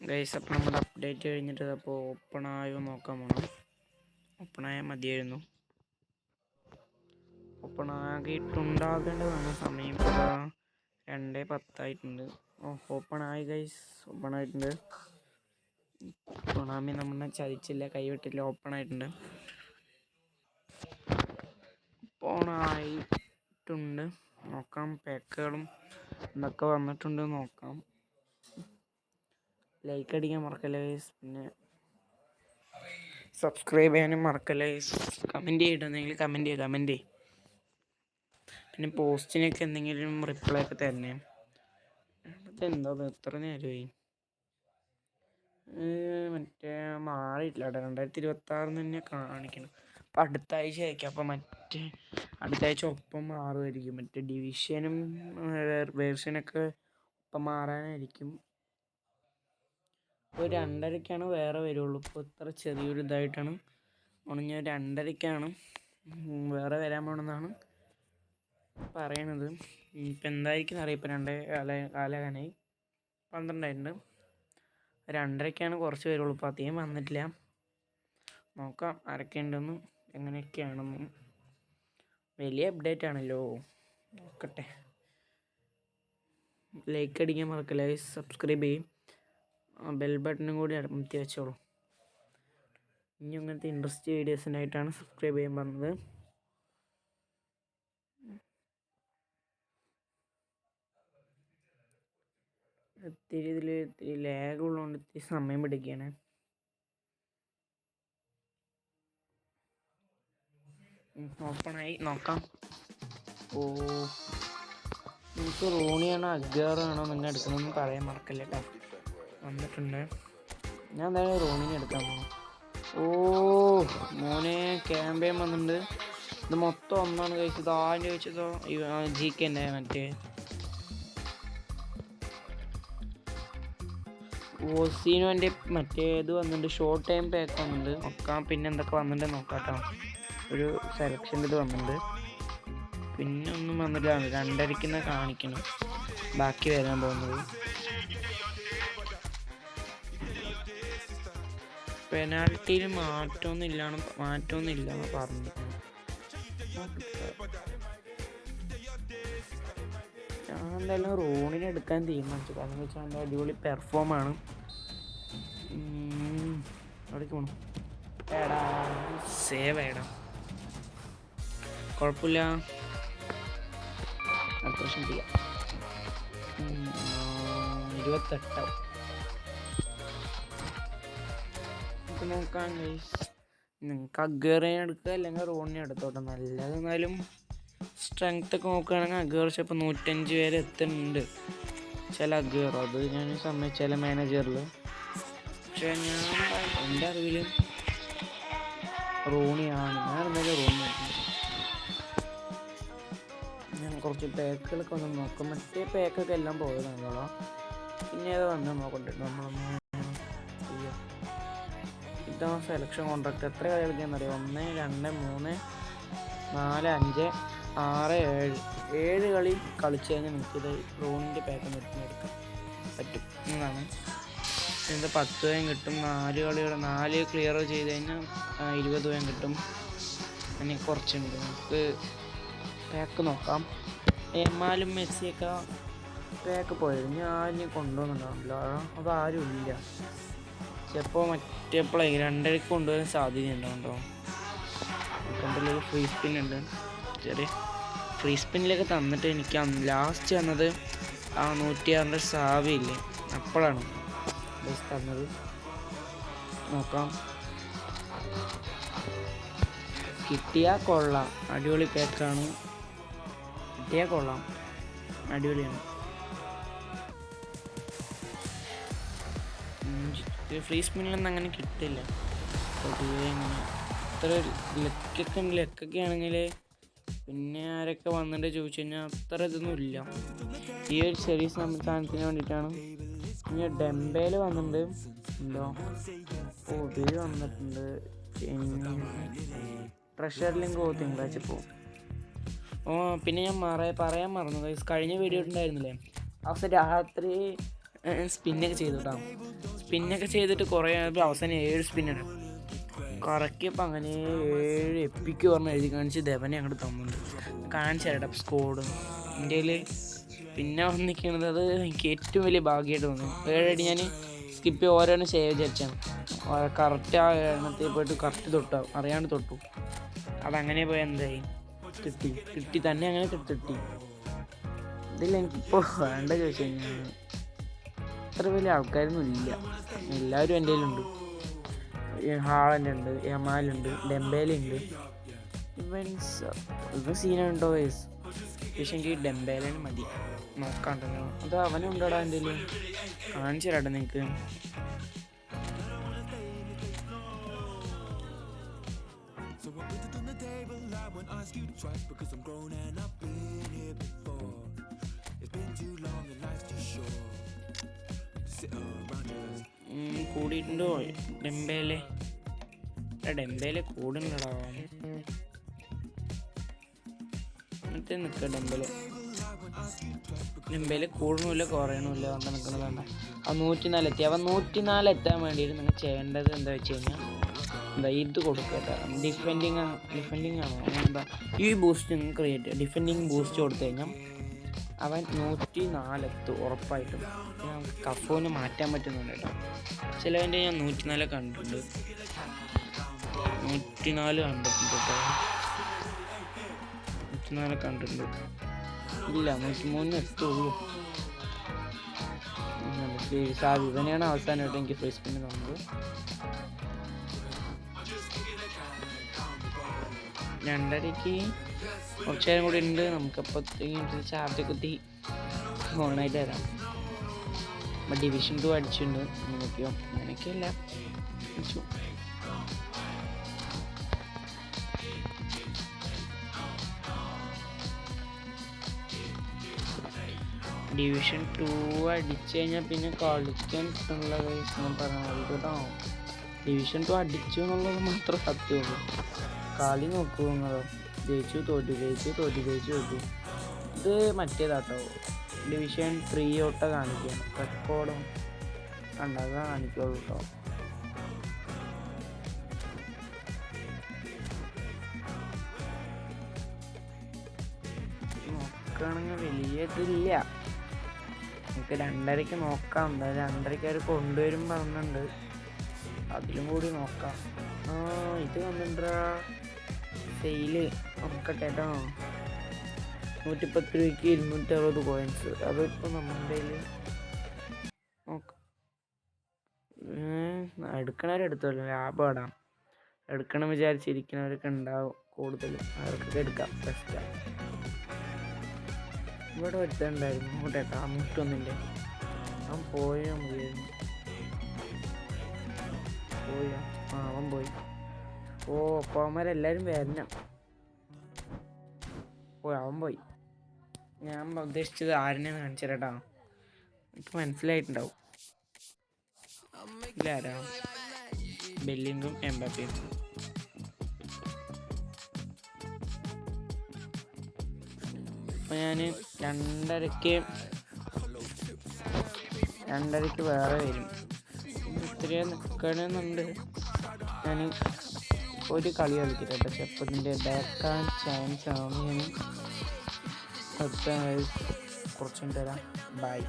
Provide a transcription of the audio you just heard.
Guys, അപ്പോൾ നമ്മുടെ update കഴിഞ്ഞിട്ട് അപ്പോൾ ഓപ്പണായോ നോക്കാൻ പോകണം. ഓപ്പണായാൽ മതിയായിരുന്നു. ഓപ്പണാകിയിട്ടുണ്ടാകേണ്ടതാണ്. സമയം ഇപ്പോൾ 2:10 ഓപ്പണായി ഗൈസ്, ഓപ്പണായിട്ടുണ്ട്. കൊണാമി നമ്മളെ ചതിച്ചില്ല, കൈവിട്ടില്ല, ഓപ്പണായിട്ടുണ്ട്. ഓപ്പണായിട്ടുണ്ട്. നോക്കാം, പാക്കുകളും എന്തൊക്കെ വന്നിട്ടുണ്ട് നോക്കാം. ലൈക്ക് അടിക്കാൻ മറക്കല്ലേ ഗൈസ്, പിന്നെ സബ്സ്ക്രൈബ് ചെയ്യാനും മറക്കല്ലേ ഗൈസ്. കമൻറ്റ് ചെയ്തിട്ടുണ്ടെങ്കിൽ കമൻറ്റ് ചെയ്യും. പിന്നെ പോസ്റ്റിനൊക്കെ എന്തെങ്കിലും റിപ്ലൈ ഒക്കെ തരണേ. എന്താ എത്ര നേരമായി? മറ്റേ മാറിയിട്ടില്ല കേട്ടോ, 2026 തന്നെ കാണിക്കണം. അപ്പം അടുത്ത ആഴ്ച ആയിരിക്കും. അപ്പം അടുത്ത ആഴ്ച ഒപ്പം മാറുമായിരിക്കും. മറ്റേ ഡിവിഷനും വേർഷനൊക്കെ ഒപ്പം മാറാനായിരിക്കും. ഇപ്പോൾ 2:30 വേറെ വരുള്ളൂ. ഇപ്പോൾ ഇത്ര ചെറിയൊരു ഇതായിട്ടാണ് ഉണങ്ങി. 2:30 വേറെ വരാൻ പോകണമെന്നാണ് പറയണത്. ഇപ്പം എന്തായിരിക്കും അറിയാം. ഇപ്പം 2:15 12 2:30 കുറച്ച് വരുള്ളൂ. ഇപ്പോൾ അധികം വന്നിട്ടില്ല. നോക്കാം ആരൊക്കെ ഉണ്ടെന്നും എങ്ങനെയൊക്കെയാണെന്നും. വലിയ അപ്ഡേറ്റ് ആണല്ലോ, നോക്കട്ടെ. ലൈക്ക് അടിക്കാൻ മറക്കില്ല, സബ്സ്ക്രൈബ് ചെയ്യും, ബെൽ ബട്ടണും കൂടി അമർത്തി വെച്ചോളൂ. ഇനി അങ്ങനത്തെ ഇൻട്രസ്റ്റ് വീഡിയോസിനായിട്ടാണ് സബ്സ്ക്രൈബ് ചെയ്യാൻ പറഞ്ഞത്. ഇത്തിരി ലാഗ് ഉള്ളതുകൊണ്ട് ഇത്തിരി സമയം പിടിക്കുകയാണ്. ഓപ്പണായി, നോക്കാം. നിങ്ങൾക്ക് റോണിയാണോ അഗ്ഗാറാണോ നിങ്ങൾ എടുക്കുന്നതെന്ന് പറയാൻ മറക്കല്ലേ കേട്ടോ. വന്നിട്ടുണ്ട്. ഞാൻ എന്തായാലും റോണിനെ എടുക്കാൻ പോകും. മോനെ ക്യാമ്പയിൻ വന്നിട്ടുണ്ട്. ഇത് മൊത്തം ഒന്നാണ് കഴിച്ചത്. ആരും ചോദിച്ചതോ GK ഉണ്ട്. മറ്റേ ഓസീനോൻ്റെ മറ്റേ ഇത് വന്നിട്ടുണ്ട്. ഷോർട്ട് ടൈം പാക്ക് വന്നിട്ടുണ്ട്. നോക്കാം പിന്നെ എന്തൊക്കെ വന്നിട്ടുണ്ട് നോക്കാം കേട്ടോ. ഒരു സെലക്ഷൻ്റെ ഇത് വന്നിട്ടുണ്ട്. പിന്നെ ഒന്നും വന്നിട്ടാണ് 2:30 കാണിക്കണം ബാക്കി വരാൻ പോകുന്നത്. പെനാൽറ്റിയിൽ മാറ്റമൊന്നും ഇല്ലാന്ന് പറഞ്ഞു. ഞാൻ എന്തായാലും റോണിനെ എടുക്കാൻ തീരുമാനിച്ചു. കാരണം എന്ന് വെച്ചാൽ എൻ്റെ അടിപൊളി പെർഫോമാണ്. അവിടേക്ക് പോകണം. സേവ് ആയിടാം, കുഴപ്പമില്ല. അടുത്ത വർഷം ചെയ്യാം. 28 നോക്കാം. നിങ്ങൾക്ക് അഗ്ഗേറിനെ എടുക്കുക അല്ലെങ്കിൽ റോണിനെ എടുത്തോട്ടെ. നല്ലത്. എന്നാലും സ്ട്രെങ്ത് ഒക്കെ നോക്കുകയാണെങ്കിൽ അഗ്ഗേർ ചിലപ്പോൾ 105 വരെ എത്തുന്നുണ്ട് ചില അഗ്ഗേർ. അത് ഞാൻ സമ്മതിച്ച മാനേജറിൽ. പക്ഷേ ഞാൻ എൻ്റെ അറിവിൽ റോണിയാണ്. ഞാൻ എന്തായാലും റോണിയാണ്. ഞാൻ കുറച്ച് പാക്കുകളൊക്കെ ഒന്ന് നോക്കാം. മറ്റേ പാക്കൊക്കെ എല്ലാം പോയതാണല്ലോ. പിന്നെ അത് വന്ന് നോക്കട്ടെ. നമ്മളൊന്ന് ഇതാണ് സെലക്ഷൻ കോൺട്രാക്ട്. എത്ര കളി കളിക്കാന്നറിയാം? 1, 2, 3, 4, 5, 6, 7 കളി കളിച്ച് കഴിഞ്ഞാൽ നമുക്കിത് റോണിൻ്റെ പാക്ക് എടുക്കാൻ പറ്റും എന്നതാണ്. ഇതിൻ്റെ 10 രൂപയും കിട്ടും. 4 ക്ലിയർ ചെയ്ത് കഴിഞ്ഞാൽ 20 രൂപയും കിട്ടും. അങ്ങനെ കുറച്ചുണ്ട്. നമുക്ക് പാക്ക് നോക്കാം. എമാലും മെസ്സിയൊക്കെ പാക്ക് പോയത് ഞാൻ കൊണ്ടുവന്നിട്ടുണ്ടല്ലോ. അതാരും ഇല്ല. ചിലപ്പോൾ മറ്റേ 2:30 കൊണ്ടുവരാൻ സാധ്യതയുണ്ടോ. കൊണ്ടുള്ള ഫ്രീ സ്പിൻ ഉണ്ട്. ചെറിയ ഫ്രീ സ്പിന്നിലൊക്കെ തന്നിട്ട് എനിക്ക് ലാസ്റ്റ് വന്നത് 106 സാവിയില്ലേ, അപ്പോഴാണ് തന്നത്. നോക്കാം. കിട്ടിയാൽ കൊള്ളാം. അടിപൊളി പാക്കാണ്. കിട്ടിയാൽ കൊള്ളാം, അടിപൊളിയാണ്. ഫ്രീ സ്പിന്നിലൊന്നും അങ്ങനെ കിട്ടില്ല പൊതുവേ. ഇങ്ങനെ അത്ര ലെക്കൊക്കെ ആണെങ്കിൽ പിന്നെ ആരൊക്കെ വന്നിട്ട് ചോദിച്ചു കഴിഞ്ഞാൽ അത്ര ഇതൊന്നും ഇല്ല. ഈ ഒരു ചെറിയ സാധനത്തിന് വേണ്ടിയിട്ടാണ്. ഇനി ഡെമ്പേൽ വന്നിട്ടുണ്ട്. എന്തോ ഇതിൽ വന്നിട്ടുണ്ട്. ട്രഷർ ലിങ്ക് തിങ്കളാഴ്ച പോവും. പിന്നെ ഞാൻ പറയാൻ മറന്നു. കഴിഞ്ഞ വീഡിയോ ഉണ്ടായിരുന്നില്ലേ, അവസാനം രാത്രി സ്പിന്നൊക്കെ ചെയ്തു കേട്ടോ. സ്പിന്നൊക്കെ ചെയ്തിട്ട് കുറേ അവസാനം 7 സ്പിന്നിടാം കറക്കിയപ്പോൾ അങ്ങനെ 7 എപ്പിക്ക് പറഞ്ഞ് എഴുതി കാണിച്ച് ദേവനെ അങ്ങോട്ട് തമ്മുണ്ട് കാണിച്ചു തരട്ടെ സ്കോഡ് ഇന്ത്യയിൽ പിന്നെ വന്നിരിക്കുന്നത് അത് എനിക്ക് ഏറ്റവും വലിയ ഭാഗ്യമായിട്ട് തോന്നി 7 അടി ഞാൻ സ്കിപ്പ് ഓരോന്നും സേവ് വിചാരിച്ചാണ് കറക്റ്റ് ആ എണ്ണത്തിൽ പോയിട്ട് കറക്റ്റ് തൊട്ടു അറിയാണ്ട് തൊട്ടു അതങ്ങനെ പോയി എന്തായി കിട്ടി തന്നെ അങ്ങനെ കിട്ടി ഇതിൽ എനിക്കിപ്പോൾ വേണ്ട ചോദിച്ചു കഴിഞ്ഞാൽ അത്ര വലിയ ആൾക്കാരൊന്നും ഇല്ല എല്ലാവരും എൻ്റെ കയ്യിലുണ്ട് ഹാളൻ്റെ ഉണ്ട് യമാലുണ്ട് ഡെമ്പേലുണ്ട് ഇവൻ സീനുണ്ടോ വയസ്സ് പക്ഷെ എനിക്ക് ഡെമ്പേലിന് മതി നോക്കാണ്ടല്ലോ അത് അവനുണ്ടോടാ എൻ്റെ കാണിച്ചു തരാട്ടെ നിങ്ങൾക്ക് കൂടിയിട്ടുണ്ടോ ഡെമ്പേലെ കൂടുന്നുണ്ടോ എന്നിട്ട് നിൽക്കുക ഡെമ്പേല് കൂടണമില്ല കുറയണമില്ല കൊണ്ട് നിൽക്കുന്നതാണ് ആ 104 എത്തി അവൻ 104 എത്താൻ വേണ്ടിയിട്ട് നിങ്ങൾ ചെയ്യേണ്ടത് എന്താ വെച്ച് കഴിഞ്ഞാൽ എന്താ ഇത് കൊടുക്കുക ഡിഫെൻഡിങ് ആണോ എന്താ ഈ ബൂസ്റ്റ് നിങ്ങൾ ക്രിയേറ്റ് ചെയ്യുക ഡിഫെൻഡിങ് ബൂസ്റ്റ് കൊടുത്തു കഴിഞ്ഞാൽ അവൻ 104 എത്തും ഉറപ്പായിട്ടും കഫോന് മാറ്റാൻ പറ്റുന്നുണ്ട് കേട്ടോ ചിലവൻ്റെ ഞാൻ 104 കണ്ടിട്ടുണ്ട് 104 കണ്ടിട്ടുണ്ട് കേട്ടോ 104 കണ്ടിട്ടുണ്ട് ഇല്ല 103 എത്തുള്ളൂ സാബ് ഇവനെയാണ് അവസാനമായിട്ട് എനിക്ക് ഫേസ് സ്പിന്ന് തന്നത് 2:30 കുറച്ച് നേരം കൂടി ഉണ്ട് നമുക്കപ്പോൾ ചാർജ് കുത്തി ഓണായിട്ട് തരാം ഡിവിഷൻ 2 അടിച്ചിട്ടുണ്ട് നോക്കിയോ അങ്ങനെയൊക്കെയല്ല അടിച്ചു ഡിവിഷൻ 2 അടിച്ചു കഴിഞ്ഞാൽ പിന്നെ കളിക്കാൻ കിട്ടുന്നുള്ള ഞാൻ പറഞ്ഞാൽ കേട്ടോ ഡിവിഷൻ 2 അടിച്ചു എന്നുള്ളത് മാത്രം സത്യമുള്ളൂ കളി നോക്കൂ നിങ്ങളോ ജയിച്ചു തോറ്റു ഇത് മറ്റേതാട്ടോ ഡിവിഷൻ 3 തൊട്ട് കാണിക്കുക റെക്കോർഡും കണ്ടാകാൻ കാണിക്കുള്ളൂ കേട്ടോ നോക്കുകയാണെങ്കിൽ വലിയ ഇതില്ല നമുക്ക് 2:30 നോക്കാം എന്തായാലും 2:30 അവർ കൊണ്ടുവരും പറഞ്ഞിട്ടുണ്ട് അതിലും കൂടി നോക്കാം ഇത് വന്നിട്ടാ സെയില് നോക്കട്ടെ കേട്ടോ 110 രൂപയ്ക്ക് 260 കോയിൻസ് അതിപ്പോൾ നമ്മുടെ കയ്യിൽ നോക്കാം എടുക്കണവരെടുത്തല്ലോ ലാഭം ഇടാം എടുക്കണം വിചാരിച്ചിരിക്കുന്നവരൊക്കെ ഉണ്ടാവും കൂടുതൽ അവർക്കൊക്കെ എടുക്കാം ബെസ്റ്റാണ് ഇവിടെ ഒരുത്തുണ്ടായിരുന്നു ഇങ്ങോട്ടേട്ടാ 101 അവൻ പോയാൽ മതിയായിരുന്നു അവൻ പോയി അപ്പോൾ അവന്മാരെല്ലാവരും വരണം അവൻ പോയി ഞാൻ ഉദ്ദേശിച്ചത് ആരെന്ന് കാണിച്ചു തരാം എനിക്ക് മനസ്സിലായിട്ടുണ്ടാവും ഇല്ലാരാ ബെല്ലിങ്ങും എംബാപ്പയും അപ്പോൾ ഞാൻ 2:30 വേറെ വരും ഇത്രയും നിൽക്കണമെന്നുണ്ട് ഞാൻ ഒരു കളി കളിക്കട്ടെ പക്ഷെ അപ്പോൾ ഇതിൻ്റെ ഇടയാക്കാൻ ചാൻസ് ആണ് ഞാൻ കുറച്ചും തരാം ബൈ